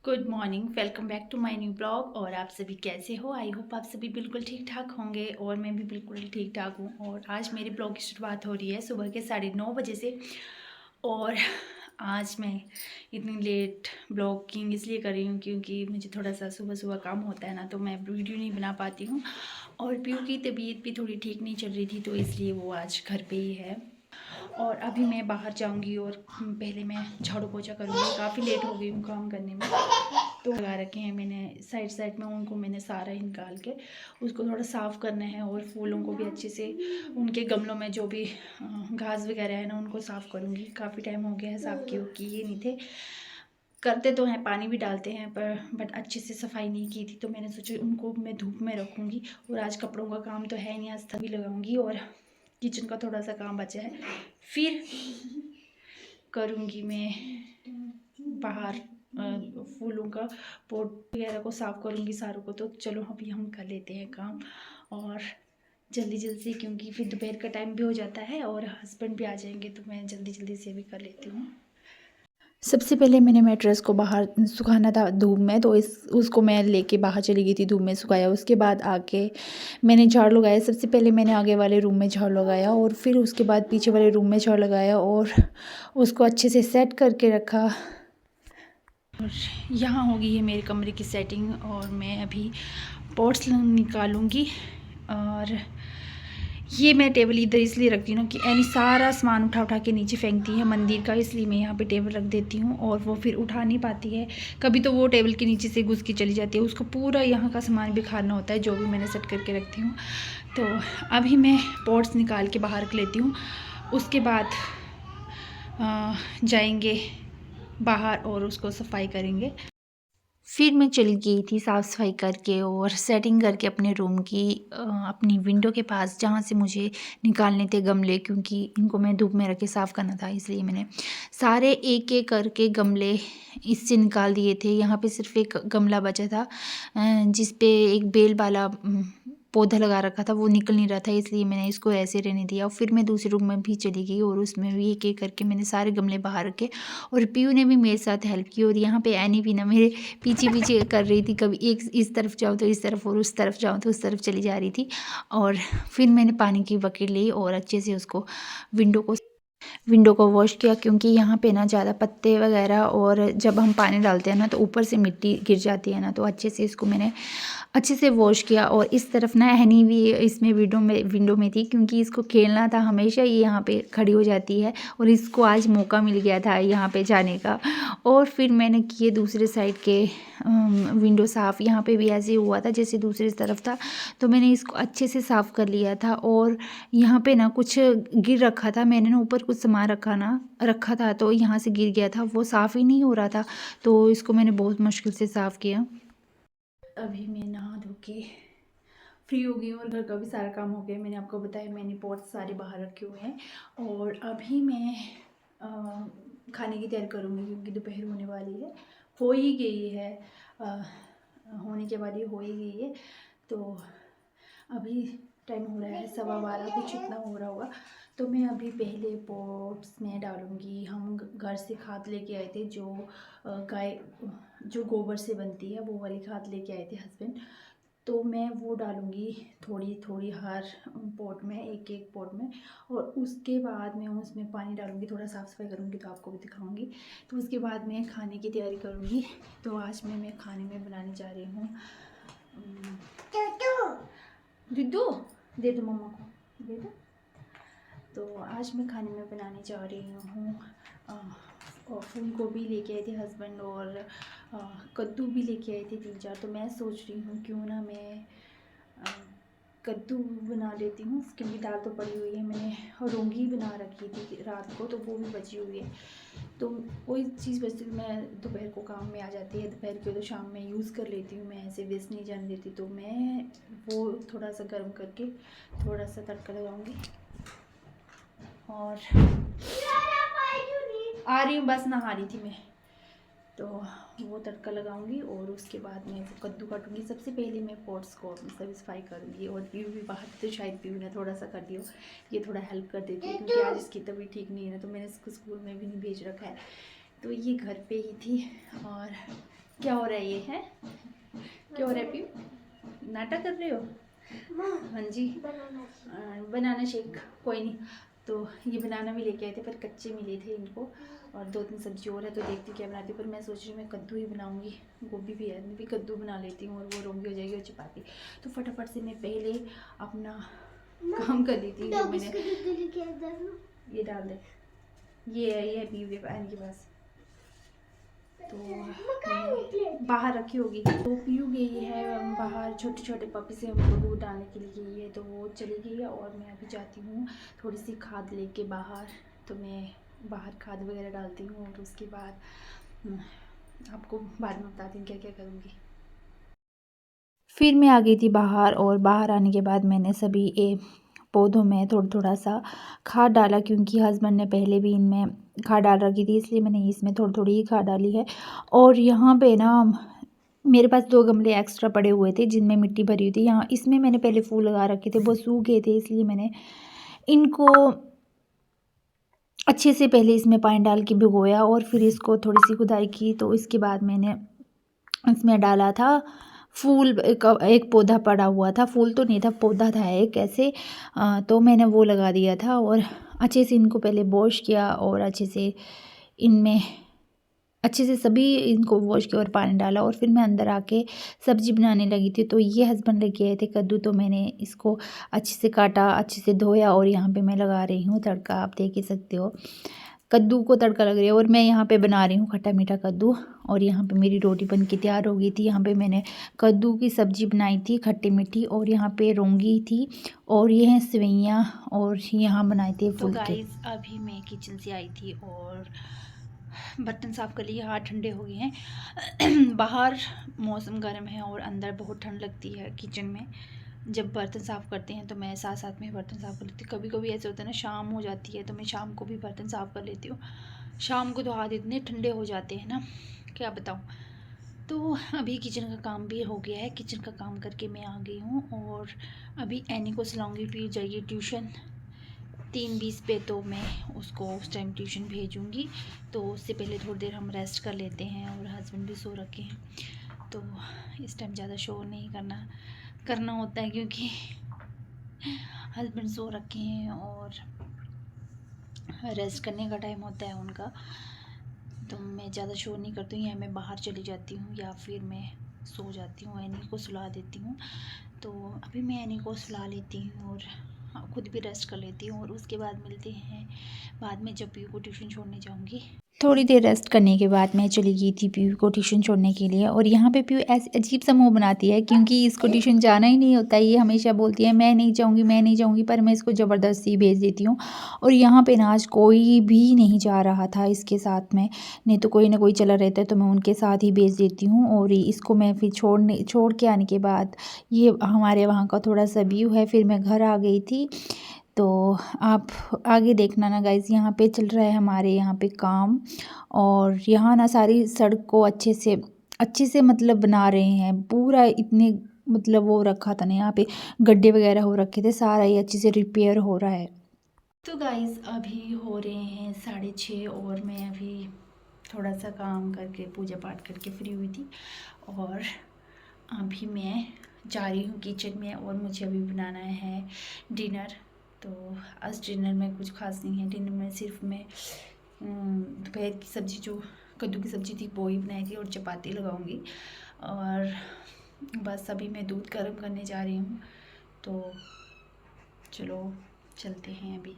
Good morning, welcome back to my new blog. और आप सभी कैसे हो? आई होप आप सभी बिल्कुल ठीक ठाक होंगे और मैं भी बिल्कुल ठीक ठाक हूँ। और आज मेरे ब्लॉग की शुरुआत हो रही है सुबह के 9:30 बजे से। और आज मैं इतनी लेट ब्लॉगिंग इसलिए कर रही हूँ क्योंकि मुझे थोड़ा सा सुबह सुबह काम होता है ना, तो मैं वीडियो नहीं बना पाती हूँ। और पीयू की तबीयत भी थोड़ी ठीक नहीं चल रही थी, तो इसलिए वो आज घर पे ही है। और अभी मैं बाहर जाऊंगी और पहले मैं झाड़ू पोछा करूँगी। काफ़ी लेट हो गई हूँ काम करने में। तो लगा रखे हैं मैंने साइड साइड में, उनको मैंने सारा ही निकाल के उसको थोड़ा साफ़ करना है। और फूलों को भी अच्छे से, उनके गमलों में जो भी घास वगैरह है ना, उनको साफ़ करूँगी। काफ़ी टाइम हो गया है साफ़ किए नहीं थे। करते तो हैं, पानी भी डालते हैं, पर बट अच्छे से सफाई नहीं की थी, तो मैंने सोचा उनको मैं धूप में रखूँगी। और आज कपड़ों का काम तो है नहीं, आज तभी लगाऊंगी। और किचन का थोड़ा सा काम बचा है, फिर करूँगी मैं बाहर फूलों का पॉट वगैरह को साफ़ करूँगी सारों को। तो चलो अभी हम कर लेते हैं काम और जल्दी जल्दी से, क्योंकि फिर दोपहर का टाइम भी हो जाता है और हस्बैंड भी आ जाएंगे, तो मैं जल्दी जल्दी से भी कर लेती हूँ। सबसे पहले मैंने मैट्रेस को बाहर सुखाना था धूप में, तो इस उसको मैं लेके बाहर चली गई थी, धूप में सुखाया। उसके बाद आके मैंने झाड़ू लगाया। सबसे पहले मैंने आगे वाले रूम में झाड़ू लगाया और फिर उसके बाद पीछे वाले रूम में झाड़ू लगाया और उसको अच्छे से सेट करके रखा। और यहाँ होगी है मेरे कमरे की सेटिंग। और मैं अभी पॉट्स निकालूंगी। और ये मैं टेबल इधर इसलिए रखती हूँ कि एनी सारा सामान उठा उठा के नीचे फेंकती है मंदिर का, इसलिए मैं यहाँ पे टेबल रख देती हूँ। और वो फिर उठा नहीं पाती है, कभी तो वो टेबल के नीचे से घुस के चली जाती है। उसको पूरा यहाँ का सामान बिखारना होता है जो भी मैंने सेट करके रखती हूँ। तो अभी मैं पॉट्स निकाल के बाहर रख लेती हूँ। उसके बाद जाएंगे बाहर और उसको सफाई करेंगे। फिर मैं चली गई थी साफ़ सफाई करके और सेटिंग करके अपने रूम की, अपनी विंडो के पास जहाँ से मुझे निकालने थे गमले, क्योंकि इनको मैं धूप में रख के साफ़ करना था, इसलिए मैंने सारे एक एक करके गमले इससे निकाल दिए थे। यहाँ पे सिर्फ एक गमला बचा था जिस पे एक बेल वाला पौधा लगा रखा था, वो निकल नहीं रहा था, इसलिए मैंने इसको ऐसे रहने दिया। और फिर मैं दूसरे रूम में भी चली गई और उसमें भी एक एक करके मैंने सारे गमले बाहर रखे। और पीयू ने भी मेरे साथ हेल्प की। और यहाँ पे एनी भी ना मेरे पीछे पीछे कर रही थी, कभी एक इस तरफ जाओ तो इस तरफ और उस तरफ जाओ तो उस तरफ चली जा रही थी। और फिर मैंने पानी की बकेट ली और अच्छे से उसको विंडो को वॉश किया, क्योंकि यहाँ पे ना ज़्यादा पत्ते वगैरह, और जब हम पानी डालते हैं ना तो ऊपर से मिट्टी गिर जाती है ना, तो अच्छे से इसको मैंने अच्छे से वॉश किया। और इस तरफ ना हनी भी इसमें विंडो में थी, क्योंकि इसको खेलना था, हमेशा ये यहाँ पे खड़ी हो जाती है और इसको आज मौका मिल गया था यहाँ पे जाने का। और फिर मैंने किए दूसरे साइड के विंडो साफ़। यहाँ पे भी ऐसे हुआ था जैसे दूसरी तरफ था, तो मैंने इसको अच्छे से साफ़ कर लिया था। और यहाँ पे ना कुछ गिर रखा था, मैंने ना ऊपर कुछ सामान रखा था, तो यहाँ से गिर गया था, वो साफ़ ही नहीं हो रहा था, तो इसको मैंने बहुत मुश्किल से साफ़ किया। अभी मैं नहा धो के फ्री हो गई हूँ और घर का भी सारा काम हो गया। मैंने आपको बताया मैंने पॉट सारे बाहर रखे हुए हैं। और अभी मैं खाने की तैयारी करूँगी, क्योंकि दोपहर होने वाली है, हो ही गई है, होने के बाद ही हो ही गई है। तो अभी टाइम हो रहा है 12:15 कुछ इतना हो रहा होगा। तो मैं अभी पहले पॉट्स में डालूँगी। हम घर से खाद लेके आए थे, जो गाय जो गोबर से बनती है, वो वाली खाद लेके आए थे हस्बैंड। तो मैं वो डालूँगी थोड़ी थोड़ी हर पॉट में, एक एक पॉट में। और उसके बाद मैं उसमें पानी डालूँगी, थोड़ा साफ़ सफाई करूँगी, तो आपको भी दिखाऊँगी। तो उसके बाद मैं खाने की तैयारी करूँगी। तो आज मैं खाने में बनाने जा रही हूँ दूधू, दे दो मम्मा को, दे दो। तो आज मैं खाने में बनाने जा रही हूँ और फूल गोभी लेके आए थे हस्बैंड, और कद्दू भी लेके आए थे 3-4। तो मैं सोच रही हूँ क्यों ना मैं कद्दू बना लेती हूँ, क्योंकि दाल तो पड़ी हुई है। मैंने रोंगी बना रखी थी रात को, तो वो भी बची हुई है, तो कोई चीज़ बचती है मैं दोपहर को काम में आ जाती है। दोपहर के तो शाम में यूज़ कर लेती हूँ, मैं ऐसे वेस्ट नहीं जाने देती। तो मैं वो थोड़ा सा गर्म करके थोड़ा सा तड़का लगाऊंगी। और आ रही हूँ, बस नहा रही थी मैं, तो वो तड़का लगाऊंगी। और उसके बाद मैं वो कद्दू काटूंगी। सबसे पहले मैं पॉट्स को सफाई करूंगी। और पीयू भी बाहर, तो शायद पीयू ने थोड़ा सा कर दिया, ये थोड़ा हेल्प कर देती है, क्योंकि आज इसकी तबीयत ठीक नहीं है ना, तो मैंने इसको स्कूल में भी नहीं भेज रखा है, तो ये घर पे ही थी। और क्या हो रहा है ये है? क्या हो रहा है पीयू? नाटक कर रहे हो? हाँ जी, बनाना शेक। कोई नहीं, तो ये बनाना भी लेके आए थे पर कच्चे मिले थे इनको, और 2-3 सब्जी और है तो देखती हूँ क्या बनाती हूँ। पर मैं सोच रही हूँ मैं कद्दू ही बनाऊँगी, गोभी भी है, मैं भी कद्दू बना लेती हूँ और वो रोंगी हो जाएगी और चपाती। तो फटाफट से मैं पहले अपना काम कर लेती हूँ। जो मैंने ये डाल दे, ये है पीयू के पास, तो बाहर रखी होगी। तो पीयू गई है बाहर, छोटे छोटे पपी से हमको दूध डालने के लिए गई है, तो वो चली गई है। और मैं अभी जाती हूँ थोड़ी सी खाद लेके बाहर, तो मैं बाहर खाद वगैरह डालती हूँ और उसके बाद आपको बाद में बताती हूँ क्या क्या करूँगी। फिर मैं आ गई थी बाहर, और बाहर आने के बाद मैंने सभी पौधों में थोड़ा थोड़ा सा खाद डाला, क्योंकि हस्बैंड ने पहले भी इनमें खाद डाल रखी थी, इसलिए मैंने इसमें थोड़ी थोड़ी ही खाद डाली है। और यहाँ पे ना मेरे पास 2 गमले एक्स्ट्रा पड़े हुए थे जिनमें मिट्टी भरी हुई थी। यहाँ इसमें मैंने पहले फूल लगा रखे थे, वो सूख गए थे, इसलिए मैंने इनको अच्छे से पहले इसमें पानी डाल के भिगोया और फिर इसको थोड़ी सी खुदाई की। तो इसके बाद मैंने इसमें डाला था फूल, एक पौधा पड़ा हुआ था, फूल तो नहीं था, पौधा था एक ऐसे, तो मैंने वो लगा दिया था। और अच्छे से इनको पहले वॉश किया और अच्छे से सभी इनको वॉश किया और पानी डाला, और फिर मैं अंदर आके सब्ज़ी बनाने लगी थी। तो ये हस्बैंड लेके आए थे कद्दू, तो मैंने इसको अच्छे से काटा, अच्छे से धोया, और यहाँ पे मैं लगा रही हूँ तड़का। आप देख ही सकते हो कद्दू को तड़का लग रहा है। और मैं यहाँ पे बना रही हूँ खट्टा मीठा कद्दू, और यहाँ पे मेरी रोटी बन के तैयार हो गई थी। यहाँ पे मैंने कद्दू की सब्ज़ी बनाई थी खट्टी मीठी, और यहाँ पे रोंगी थी, और ये हैं सेवइयाँ, और यहाँ बनाए थे फुलके। तो गाइस अभी मैं किचन से आई थी और बर्तन साफ़ कर लिए, हाथ ठंडे हो गए हैं। बाहर मौसम गर्म है और अंदर बहुत ठंड लगती है किचन में। जब बर्तन साफ़ करते हैं तो मैं साथ साथ में बर्तन साफ़ कर लेती हूँ। कभी कभी ऐसे होता है ना, शाम हो जाती है तो मैं शाम को भी बर्तन साफ़ कर लेती हूँ। शाम को तो हाथ इतने ठंडे हो जाते हैं ना, क्या बताऊँ। तो अभी किचन का काम भी हो गया है, किचन का काम करके मैं आ गई हूँ, और अभी एनी को सुलाऊँगी, फिर जाइए ट्यूशन 3:20 पे, तो मैं उसको उस टाइम ट्यूशन भेजूँगी। तो उससे पहले थोड़ी देर हम रेस्ट कर लेते हैं, और हस्बैंड भी सो रखे हैं, तो इस टाइम ज़्यादा शोर नहीं करना होता है, क्योंकि हस्बैंड सो रखे हैं और रेस्ट करने का टाइम होता है उनका। तो मैं ज़्यादा शोर नहीं करती हूँ, या मैं बाहर चली जाती हूँ या फिर मैं सो जाती हूँ, एनी को सुला देती हूँ। तो अभी मैं एनी को सुला लेती हूँ और खुद भी रेस्ट कर लेती हूँ, और उसके बाद मिलते हैं बाद में जब पीयू को ट्यूशन छोड़ने जाऊँगी। थोड़ी देर रेस्ट करने के बाद मैं चली गई थी पीयू को ट्यूशन छोड़ने के लिए, और यहाँ पे पीयू ऐसे अजीब सा मुँह बनाती है, क्योंकि इसको ट्यूशन जाना ही नहीं होता है। ये हमेशा बोलती है मैं नहीं जाऊँगी, मैं नहीं जाऊँगी, पर मैं इसको ज़बरदस्ती भेज देती हूँ। और यहाँ पे ना आज कोई भी नहीं जा रहा था इसके साथ में, नहीं तो कोई ना कोई चला रहता है, तो मैं उनके साथ ही भेज देती हूँ। और इसको मैं फिर छोड़ के आने के बाद, ये हमारे वहाँ का थोड़ा सा व्यू है, फिर मैं घर आ गई थी। तो आप आगे देखना ना गाइज़, यहाँ पे चल रहा है हमारे यहाँ पे काम, और यहाँ ना सारी सड़क को अच्छे से मतलब बना रहे हैं पूरा। इतने मतलब वो रखा था ना, यहाँ पे गड्ढे वगैरह हो रखे थे, सारा ये अच्छे से रिपेयर हो रहा है। तो गाइज़ अभी हो रहे हैं 6:30, और मैं अभी थोड़ा सा काम करके पूजा पाठ करके फ्री हुई थी, और अभी मैं जा रही हूँ किचन में, और मुझे अभी बनाना है डिनर। तो आज डिनर में कुछ खास नहीं है, डिनर में सिर्फ मैं दोपहर की सब्ज़ी, जो कद्दू की सब्ज़ी थी, वो ही बनाई थी, और चपाती लगाऊंगी। और बस अभी मैं दूध गर्म करने जा रही हूँ, तो चलो चलते हैं अभी।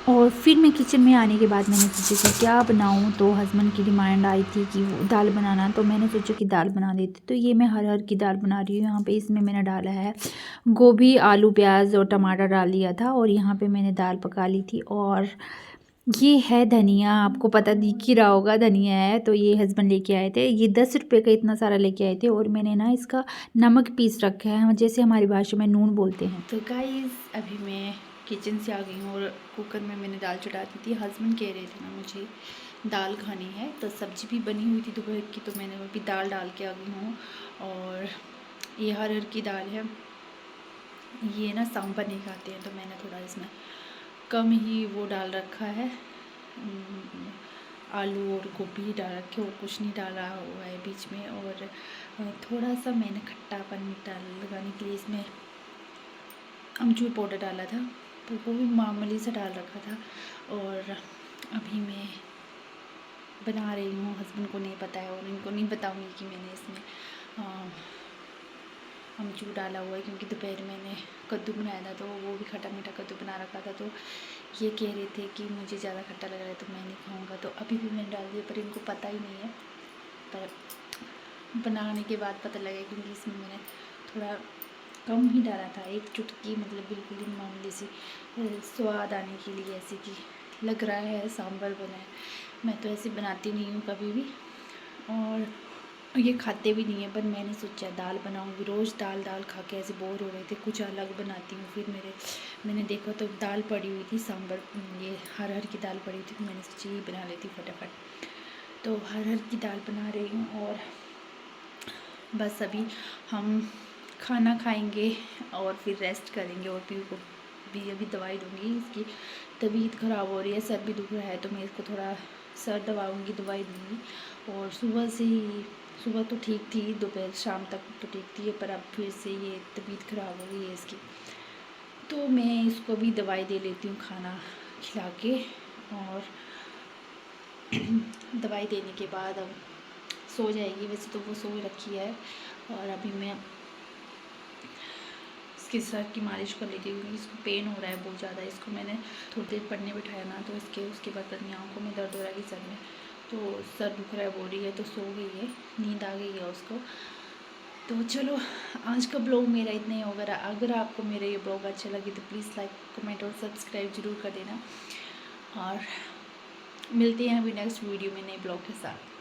और फिर मैं किचन में आने के बाद मैंने सोचा कि क्या बनाऊं, तो हस्बैंड की डिमांड आई थी कि वो दाल बनाना, तो मैंने सोचा कि दाल बना देती। तो ये मैं हर की दाल बना रही हूँ। यहाँ पे इसमें मैंने डाला है गोभी, आलू, प्याज और टमाटर डाल दिया था, और यहाँ पे मैंने दाल पका ली थी। और ये है धनिया, आपको पता दिख ही रहा होगा धनिया है, तो ये हस्बैंड लेके आए थे, ये 10 रुपये का इतना सारा लेके आए थे। और मैंने ना इसका नमक पीस रखा है, जैसे हमारी भाषा में नून बोलते हैं। तो गाइस अभी मैं किचन से आ गई हूँ, और कुकर में मैंने दाल चढ़ा दी थी। हस्बैंड कह रहे थे ना मुझे दाल खानी है, तो सब्ज़ी भी बनी हुई थी दोपहर की, तो मैंने अभी दाल डाल के आ गई हूँ। और ये हर की दाल है, ये ना सांभर नहीं खाते हैं, तो मैंने थोड़ा इसमें कम ही वो डाल रखा है, आलू और गोभी डाल रखे और कुछ नहीं डाला हुआ है बीच में। और थोड़ा सा मैंने खट्टापन लगाने के लिए इसमें अमचूर पाउडर डाला था, पर वो भी मामूली सा डाल रखा था। और अभी मैं बना रही हूँ, हस्बैंड को नहीं पता है और इनको नहीं बताऊँगी कि मैंने इसमें अमचूर डाला हुआ है, क्योंकि दोपहर मैंने कद्दू बनाया था तो वो भी खट्टा मीठा कद्दू बना रखा था। तो ये कह रहे थे कि मुझे ज़्यादा खट्टा लग रहा है तो मैं नहीं खाऊँगा, तो अभी भी मैंने डाल दिया, पर इनको पता ही नहीं है। पर बनाने के बाद पता लगा, क्योंकि इसमें मैंने थोड़ा कम ही डाला था, एक चुटकी, मतलब बिल्कुल ही मामूली सी, स्वाद आने के लिए, ऐसे कि लग रहा है सांभर बना है। मैं तो ऐसे बनाती नहीं हूँ कभी भी, और ये खाते भी नहीं है, पर मैंने सोचा दाल बनाऊंगी। रोज़ दाल दाल खा के ऐसे बोर हो रहे थे, कुछ अलग बनाती हूँ। फिर मैंने देखा तो दाल पड़ी हुई थी, सांभर, ये हर की दाल पड़ी थी, तो मैंने सोची ये बना लेती फटाफट। तो हर की दाल बना रही हूँ, और बस अभी हम खाना खाएंगे और फिर रेस्ट करेंगे। और पीयू को भी अभी दवाई दूँगी, इसकी तबीयत ख़राब हो रही है, सर भी दुख रहा है, तो मैं इसको थोड़ा सर दबाऊँगी, दवाई दूँगी। और सुबह तो ठीक थी, दोपहर शाम तक तो ठीक थी, पर अब फिर से ये तबीयत ख़राब हो गई है इसकी, तो मैं इसको भी दवाई दे लेती हूँ खाना खिला के। और दवाई देने के बाद अब सो जाएगी, वैसे तो वो सो रखी है। और अभी मैं इसके सर की मालिश कर लेती हूँ, क्योंकि इसको पेन हो रहा है बहुत ज़्यादा। इसको मैंने थोड़ी देर पढ़ने बिठाया ना, तो उसके बाद अपनी आँखों में दर्द हो रहा है कि सर में, तो सर दुख रहा है, बोल रही है, तो सो गई है, नींद आ गई है उसको। तो चलो, आज का ब्लॉग मेरा इतना ही होगा। अगर आपको मेरा ये ब्लॉग अच्छा लगे तो प्लीज़ लाइक, कमेंट और सब्सक्राइब ज़रूर कर देना, और मिलते हैं अभी नेक्स्ट वीडियो में नए ब्लॉग के साथ।